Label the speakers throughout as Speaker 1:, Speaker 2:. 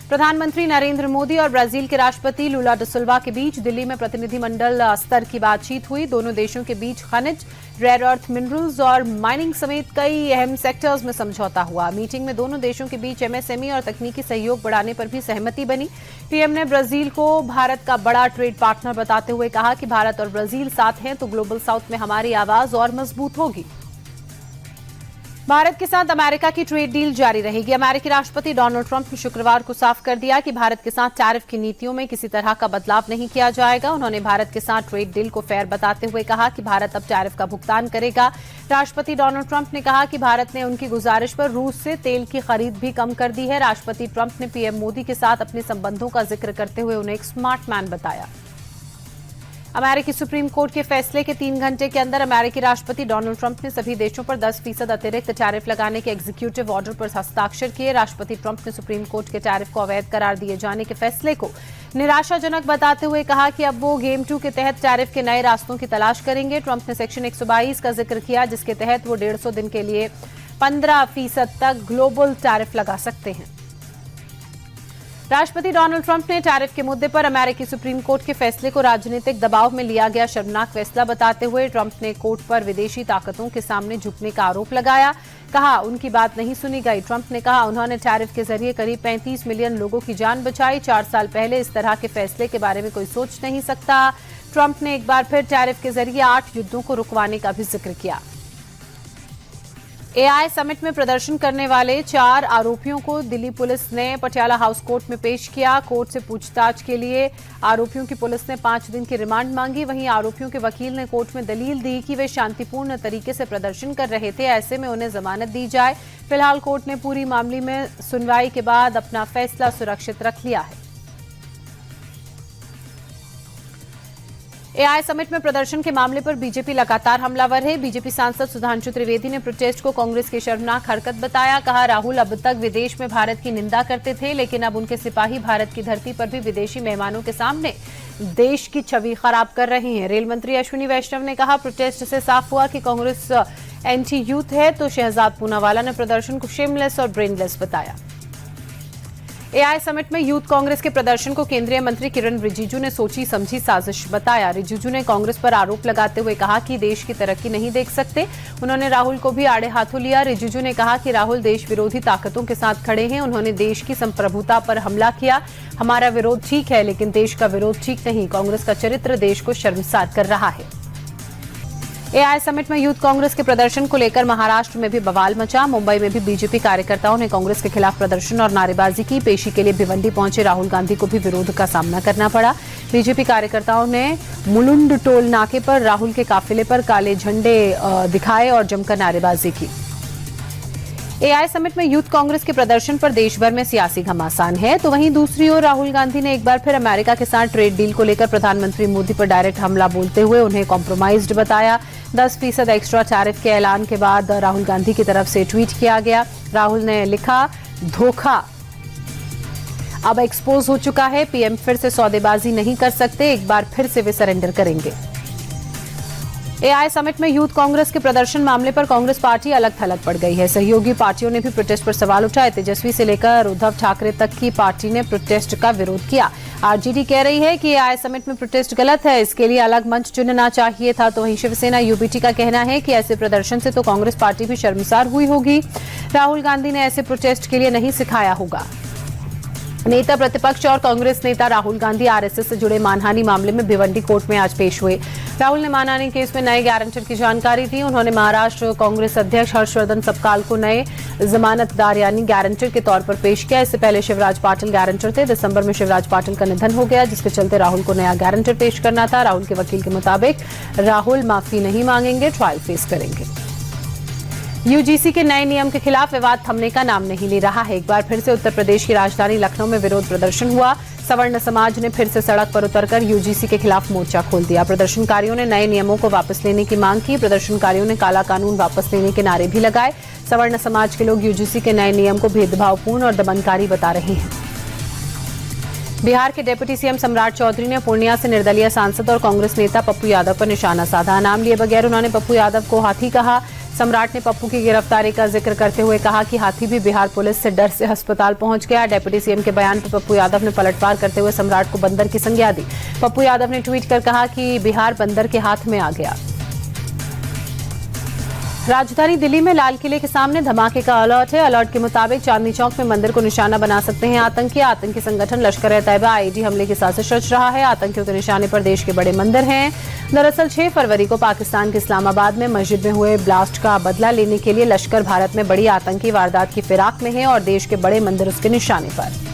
Speaker 1: प्रधानमंत्री नरेंद्र मोदी और ब्राजील के राष्ट्रपति लुला दा सिल्वा के बीच दिल्ली में प्रतिनिधिमंडल स्तर की बातचीत हुई। दोनों देशों के बीच खनिज, रेयर अर्थ मिनरल्स और माइनिंग समेत कई अहम सेक्टर्स में समझौता हुआ। मीटिंग में दोनों देशों के बीच एमएसएमई और तकनीकी सहयोग बढ़ाने पर भी सहमति बनी। पीएम ने ब्राजील को भारत का बड़ा ट्रेड पार्टनर बताते हुए कहा कि भारत और ब्राजील साथ हैं तो ग्लोबल साउथ में हमारी आवाज और मजबूत होगी। भारत के साथ अमेरिका की ट्रेड डील जारी रहेगी। अमेरिकी राष्ट्रपति डोनाल्ड ट्रंप ने शुक्रवार को साफ कर दिया कि भारत के साथ टैरिफ की नीतियों में किसी तरह का बदलाव नहीं किया जाएगा। उन्होंने भारत के साथ ट्रेड डील को फेयर बताते हुए कहा कि भारत अब टैरिफ का भुगतान करेगा। राष्ट्रपति डोनाल्ड ट्रंप ने कहा कि भारत ने उनकी गुजारिश पर रूस से तेल की खरीद भी कम कर दी है। राष्ट्रपति ट्रंप ने पीएम मोदी के साथ अपने संबंधों का जिक्र करते हुए उन्हें एक स्मार्ट मैन बताया। अमेरिकी सुप्रीम कोर्ट के फैसले के 3 घंटे के अंदर अमेरिकी राष्ट्रपति डोनाल्ड ट्रंप ने सभी देशों पर 10% अतिरिक्त टैरिफ लगाने के एग्जीक्यूटिव ऑर्डर पर हस्ताक्षर किए। राष्ट्रपति ट्रंप ने सुप्रीम कोर्ट के टैरिफ को अवैध करार दिए जाने के फैसले को निराशाजनक बताते हुए कहा कि अब वो गेम 2 के तहत टैरिफ के नए रास्तों की तलाश करेंगे। ट्रंप ने सेक्शन 122 का जिक्र किया, जिसके तहत वो 150 दिन के लिए 15% तक ग्लोबल टैरिफ लगा सकते हैं। राष्ट्रपति डोनाल्ड ट्रंप ने टैरिफ के मुद्दे पर अमेरिकी सुप्रीम कोर्ट के फैसले को राजनीतिक दबाव में लिया गया शर्मनाक फैसला बताते हुए ट्रंप ने कोर्ट पर विदेशी ताकतों के सामने झुकने का आरोप लगाया। कहा उनकी बात नहीं सुनी गई। ट्रंप ने कहा उन्होंने टैरिफ के जरिए करीब 35 मिलियन लोगों की जान बचाई। 4 साल पहले इस तरह के फैसले के बारे में कोई सोच नहीं सकता। ट्रंप ने एक बार फिर टैरिफ के जरिए 8 युद्धों को रुकवाने का भी जिक्र किया। एआई समिट में प्रदर्शन करने वाले 4 आरोपियों को दिल्ली पुलिस ने पटियाला हाउस कोर्ट में पेश किया। कोर्ट से पूछताछ के लिए आरोपियों की पुलिस ने 5 दिन की रिमांड मांगी। वहीं आरोपियों के वकील ने कोर्ट में दलील दी कि वे शांतिपूर्ण तरीके से प्रदर्शन कर रहे थे, ऐसे में उन्हें जमानत दी जाए। फिलहाल कोर्ट ने पूरी मामले में सुनवाई के बाद अपना फैसला सुरक्षित रख लिया है। एआई समिट में प्रदर्शन के मामले पर बीजेपी लगातार हमलावर है। बीजेपी सांसद सुधांशु त्रिवेदी ने प्रोटेस्ट को कांग्रेस की शर्मनाक हरकत बताया। कहा राहुल अब तक विदेश में भारत की निंदा करते थे, लेकिन अब उनके सिपाही भारत की धरती पर भी विदेशी मेहमानों के सामने देश की छवि खराब कर रहे हैं। रेल मंत्री अश्विनी वैष्णव ने कहा प्रोटेस्ट से साफ हुआ कि कांग्रेस एंटी यूथ है। तो शहजाद पूनावाला ने प्रदर्शन को शेमलेस और ब्रेनलेस बताया। एआई समिट में यूथ कांग्रेस के प्रदर्शन को केंद्रीय मंत्री किरण रिजिजू ने सोची समझी साजिश बताया। रिजिजू ने कांग्रेस पर आरोप लगाते हुए कहा कि देश की तरक्की नहीं देख सकते। उन्होंने राहुल को भी आड़े हाथों लिया। रिजिजू ने कहा कि राहुल देश विरोधी ताकतों के साथ खड़े हैं। उन्होंने देश की संप्रभुता पर हमला किया। हमारा विरोध ठीक है, लेकिन देश का विरोध ठीक नहीं। कांग्रेस का चरित्र देश को शर्मसार कर रहा है। एआई समिट में यूथ कांग्रेस के प्रदर्शन को लेकर महाराष्ट्र में भी बवाल मचा। मुंबई में भी बीजेपी कार्यकर्ताओं ने कांग्रेस के खिलाफ प्रदर्शन और नारेबाजी की। पेशी के लिए भिवंडी पहुंचे राहुल गांधी को भी विरोध का सामना करना पड़ा। बीजेपी कार्यकर्ताओं ने मुलुंड टोल नाके पर राहुल के काफिले पर काले झंडे दिखाए और जमकर नारेबाजी की। एआई समिट में यूथ कांग्रेस के प्रदर्शन पर देश भर में सियासी घमासान है। तो वहीं दूसरी ओर राहुल गांधी ने एक बार फिर अमेरिका के साथ ट्रेड डील को लेकर प्रधानमंत्री मोदी पर डायरेक्ट हमला बोलते हुए उन्हें कॉम्प्रोमाइज्ड बताया। 10% एक्स्ट्रा टैरिफ के ऐलान के बाद राहुल गांधी की तरफ से ट्वीट किया गया। राहुल ने लिखा धोखा अब एक्सपोज हो चुका है। पीएम फिर से सौदेबाजी नहीं कर सकते, एक बार फिर से वे सरेंडर करेंगे। एआई समिट में यूथ कांग्रेस के प्रदर्शन मामले पर कांग्रेस पार्टी अलग थलग पड़ गई है। सहयोगी पार्टियों ने भी प्रोटेस्ट पर सवाल उठाए। तेजस्वी से लेकर उद्धव ठाकरे तक की पार्टी ने प्रोटेस्ट का विरोध किया। आरजेडी कह रही है कि एआई समिट में प्रोटेस्ट गलत है, इसके लिए अलग मंच चुनना चाहिए था। तो वहीं शिवसेना यूबीटी का कहना है कि ऐसे प्रदर्शन से तो कांग्रेस पार्टी भी शर्मसार हुई होगी। राहुल गांधी ने ऐसे प्रोटेस्ट के लिए नहीं सिखाया होगा। नेता प्रतिपक्ष और कांग्रेस नेता राहुल गांधी आरएसएस से जुड़े मानहानि मामले में भिवंडी कोर्ट में आज पेश हुए। राहुल ने मानहानि केस में नए गारंटर की जानकारी दी। उन्होंने महाराष्ट्र कांग्रेस अध्यक्ष हर्षवर्धन सपकाल को नए जमानतदार यानी गारंटर के तौर पर पेश किया। इससे पहले शिवराज पाटिल गारंटर थे। दिसंबर में शिवराज पाटिल का निधन हो गया, जिसके चलते राहुल को नया गारंटर पेश करना था। राहुल के वकील के मुताबिक राहुल माफी नहीं मांगेंगे, ट्रायल फेस करेंगे। यूजीसी के नए नियम के खिलाफ विवाद थमने का नाम नहीं ले रहा है। एक बार फिर से उत्तर प्रदेश की राजधानी लखनऊ में विरोध प्रदर्शन हुआ। सवर्ण समाज ने फिर से सड़क पर उतरकर यूजीसी के खिलाफ मोर्चा खोल दिया। प्रदर्शनकारियों ने नए नियमों को वापस लेने की मांग की। प्रदर्शनकारियों ने काला कानून वापस लेने के नारे भी लगाए। सवर्ण समाज के लोग यूजीसी के नए नियम को भेदभावपूर्ण और दमनकारी बता रहे हैं। बिहार के डिप्टी सीएम सम्राट चौधरी ने पूर्णिया से निर्दलीय सांसद और कांग्रेस नेता पप्पू यादव पर निशाना साधा। नाम लिए बगैर उन्होंने पप्पू यादव को हाथी कहा। सम्राट ने पप्पू की गिरफ्तारी का जिक्र करते हुए कहा कि हाथी भी बिहार पुलिस से डर से अस्पताल पहुंच गया। डिप्टी सीएम के बयान पर पप्पू यादव ने पलटवार करते हुए सम्राट को बंदर की संज्ञा दी। पप्पू यादव ने ट्वीट कर कहा कि बिहार बंदर के हाथ में आ गया। राजधानी दिल्ली में लाल किले के सामने धमाके का अलर्ट है। अलर्ट के मुताबिक चांदनी चौक में मंदिर को निशाना बना सकते हैं आतंकी संगठन लश्कर-ए-तैयबा आईडी हमले की साजिश रच रहा है। आतंकियों के निशाने पर देश के बड़े मंदिर हैं। दरअसल 6 फरवरी को पाकिस्तान के इस्लामाबाद में मस्जिद में हुए ब्लास्ट का बदला लेने के लिए लश्कर भारत में बड़ी आतंकी वारदात की फिराक में है और देश के बड़े मंदिर उसके निशाने पर।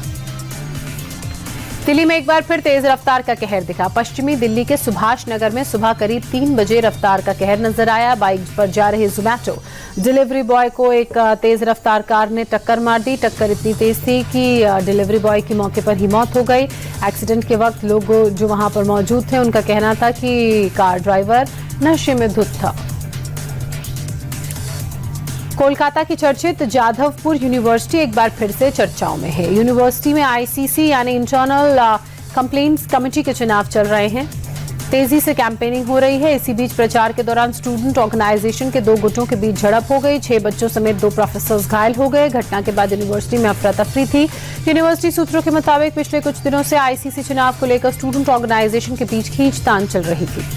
Speaker 1: दिल्ली में एक बार फिर तेज रफ्तार का कहर दिखा। पश्चिमी दिल्ली के सुभाष नगर में सुबह करीब 3 बजे रफ्तार का कहर नजर आया। बाइक पर जा रहे जोमैटो डिलीवरी बॉय को एक तेज रफ्तार कार ने टक्कर मार दी। टक्कर इतनी तेज थी कि डिलीवरी बॉय की मौके पर ही मौत हो गई। एक्सीडेंट के वक्त लोग जो वहां पर मौजूद थे उनका कहना था कि कार ड्राइवर नशे में धुत था। कोलकाता की चर्चित जाधवपुर यूनिवर्सिटी एक बार फिर से चर्चाओं में है। यूनिवर्सिटी में आईसीसी यानी इंटरनल कंप्लेंट्स कमेटी के चुनाव चल रहे हैं। तेजी से कैंपेनिंग हो रही है। इसी बीच प्रचार के दौरान स्टूडेंट ऑर्गेनाइजेशन के 2 गुटों के बीच झड़प हो गई। 6 बच्चों समेत 2 प्रोफेसर्स घायल हो गए। घटना के बाद यूनिवर्सिटी में अफरा तफरी थी। यूनिवर्सिटी सूत्रों के मुताबिक पिछले कुछ दिनों से आईसीसी चुनाव को लेकर स्टूडेंट ऑर्गेनाइजेशन के बीच खींचतान चल रही थी।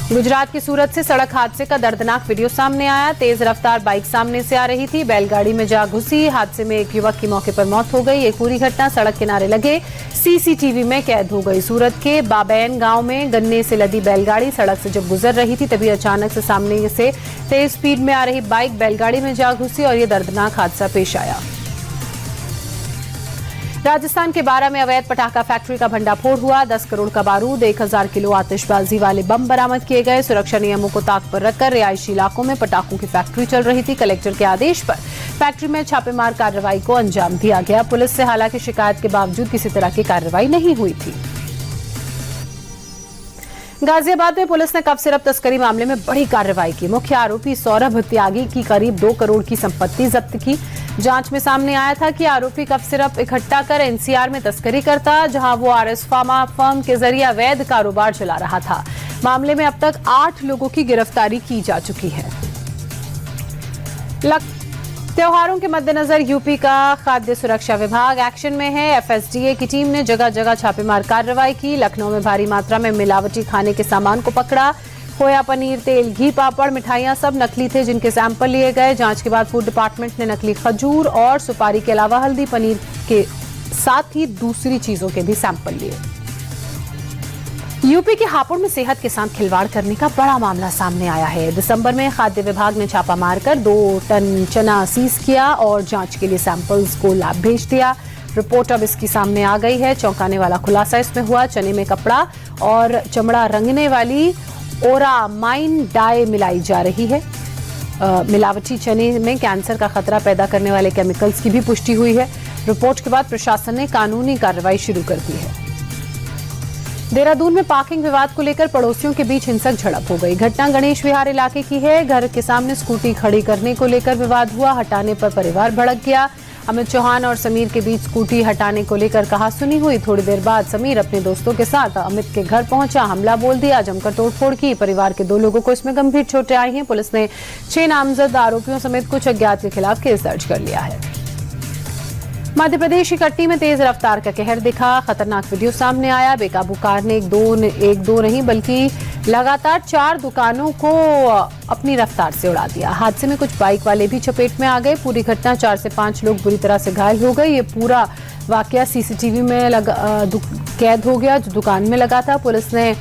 Speaker 1: गुजरात के सूरत से सड़क हादसे का दर्दनाक वीडियो सामने आया। तेज रफ्तार बाइक सामने से आ रही थी, बैलगाड़ी में जा घुसी। हादसे में एक युवक की मौके पर मौत हो गई। ये पूरी घटना सड़क किनारे लगे सीसीटीवी में कैद हो गई। सूरत के बाबैन गांव में गन्ने से लदी बैलगाड़ी सड़क से जब गुजर रही थी तभी अचानक से सामने से तेज स्पीड में आ रही बाइक बैलगाड़ी में जा घुसी और ये दर्दनाक हादसा पेश आया। राजस्थान के 12 में अवैध पटाखा फैक्ट्री का भंडाफोड़ हुआ। 10 करोड़ का बारूद, 1000 किलो आतिशबाजी वाले बम बरामद किए गए। सुरक्षा नियमों को ताक पर रखकर रिहायशी इलाकों में पटाखों की फैक्ट्री चल रही थी। कलेक्टर के आदेश पर फैक्ट्री में छापेमार कार्रवाई को अंजाम दिया गया। पुलिस से हालांकि शिकायत के बावजूद किसी तरह की कार्रवाई नहीं हुई थी। गाजियाबाद में पुलिस ने कफ सिरप तस्करी मामले में बड़ी कार्रवाई की। मुख्य आरोपी सौरभ त्यागी की करीब 2 करोड़ की संपत्ति जब्त की। जांच में सामने आया था कि आरोपी कफ सिरप इकट्ठा कर एनसीआर में तस्करी करता, जहां वो आरएस फार्मा फर्म के जरिए अवैध कारोबार चला रहा था। मामले में अब तक 8 लोगों की गिरफ्तारी की जा चुकी है। त्योहारों के मद्देनजर यूपी का खाद्य सुरक्षा विभाग एक्शन में है। एफएसडीए की टीम ने जगह जगह छापेमार कार्रवाई की। लखनऊ में भारी मात्रा में मिलावटी खाने के सामान को पकड़ा। खोया, पनीर, तेल, घी, पापड़, मिठाइयां सब नकली थे, जिनके सैंपल लिए गए। जांच के बाद फूड डिपार्टमेंट ने नकली खजूर और सुपारी के अलावा हल्दी, पनीर के साथ ही दूसरी चीजों के भी सैंपल लिए। यूपी के हापुड़ में सेहत के साथ खिलवाड़ करने का बड़ा मामला सामने आया है। दिसंबर में खाद्य विभाग ने छापा मारकर 2 टन चना सीज किया और जांच के लिए सैंपल्स को लैब भेज दिया। रिपोर्ट अब इसकी सामने आ गई है। चौंकाने वाला खुलासा इसमें हुआ। चने में कपड़ा और चमड़ा रंगने वाली ओरामाइन डाई मिलाई जा रही है। मिलावटी चने में कैंसर का खतरा पैदा करने वाले केमिकल्स की भी पुष्टि हुई है। रिपोर्ट के बाद प्रशासन ने कानूनी कार्रवाई शुरू कर दी है। देहरादून में पार्किंग विवाद को लेकर पड़ोसियों के बीच हिंसक झड़प हो गई। घटना गणेश विहार इलाके की है। घर के सामने स्कूटी खड़ी करने को लेकर विवाद हुआ। हटाने पर परिवार भड़क गया। अमित चौहान और समीर के बीच स्कूटी हटाने को लेकर कहासुनी हुई। थोड़ी देर बाद समीर अपने दोस्तों के साथ अमित के घर पहुंचा, हमला बोल दिया, जमकर तोड़फोड़ की। परिवार के 2 लोगों को इसमें गंभीर चोटें आई हैं। पुलिस ने 6 नामजद आरोपियों समेत कुछ अज्ञात के खिलाफ केस दर्ज कर लिया है। मध्य प्रदेश की कटनी में तेज रफ्तार का कहर दिखा। खतरनाक वीडियो सामने आया। बेकाबू कार ने एक दो नहीं बल्कि लगातार 4 दुकानों को अपनी रफ्तार से उड़ा दिया। हादसे में कुछ बाइक वाले भी चपेट में आ गए। पूरी घटना 4 से 5 लोग बुरी तरह से घायल हो गए। ये पूरा वाकया सीसीटीवी में कैद हो गया जो दुकान में लगा था। पुलिस ने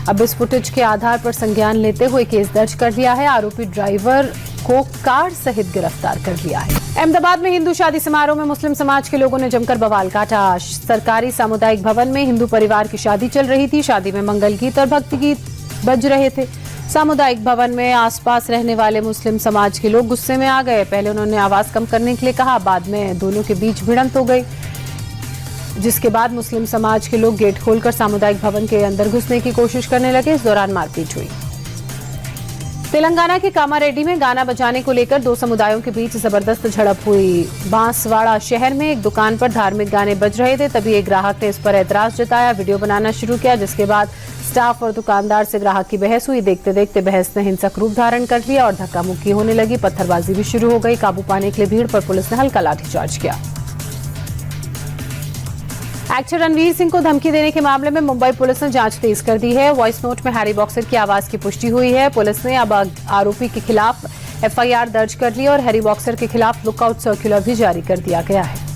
Speaker 1: अब इस फुटेज के आधार पर संज्ञान लेते हुए केस दर्ज कर लिया है। आरोपी ड्राइवर को कार सहित गिरफ्तार कर लिया है। अहमदाबाद में हिंदू शादी समारोह में मुस्लिम समाज के लोगों ने जमकर बवाल काटा। सरकारी सामुदायिक भवन में हिंदू परिवार की शादी चल रही थी। शादी में मंगल गीत और भक्ति गीत बज रहे थे। सामुदायिक भवन में आसपास रहने वाले मुस्लिम समाज के लोग गुस्से में आ गए। पहले उन्होंने आवाज कम करने के लिए कहा, बाद में दोनों के बीच भिड़ंत हो गई, जिसके बाद मुस्लिम समाज के लोग गेट खोलकर सामुदायिक भवन के अंदर घुसने की कोशिश करने लगे। इस दौरान मारपीट हुई। तेलंगाना के कामारेड्डी में गाना बजाने को लेकर दो समुदायों के बीच जबरदस्त झड़प हुई। बांसवाड़ा शहर में एक दुकान पर धार्मिक गाने बज रहे थे, तभी एक ग्राहक ने इस पर ऐतराज जताया, वीडियो बनाना शुरू किया, जिसके बाद स्टाफ और दुकानदार से ग्राहक की बहस हुई। देखते देखते बहस ने हिंसक रूप धारण कर लिया और धक्का मुक्की होने लगी। पत्थरबाजी भी शुरू हो गई। काबू पाने के लिए भीड़ पर पुलिस ने हल्का लाठीचार्ज किया। एक्टर रणवीर सिंह को धमकी देने के मामले में मुंबई पुलिस ने जांच तेज कर दी है। वॉइस नोट में हैरी बॉक्सर की आवाज की पुष्टि हुई है। पुलिस ने अब आरोपी के खिलाफ एफआईआर दर्ज कर ली और हैरी बॉक्सर के खिलाफ लुकआउट सर्कुलर भी जारी कर दिया गया है।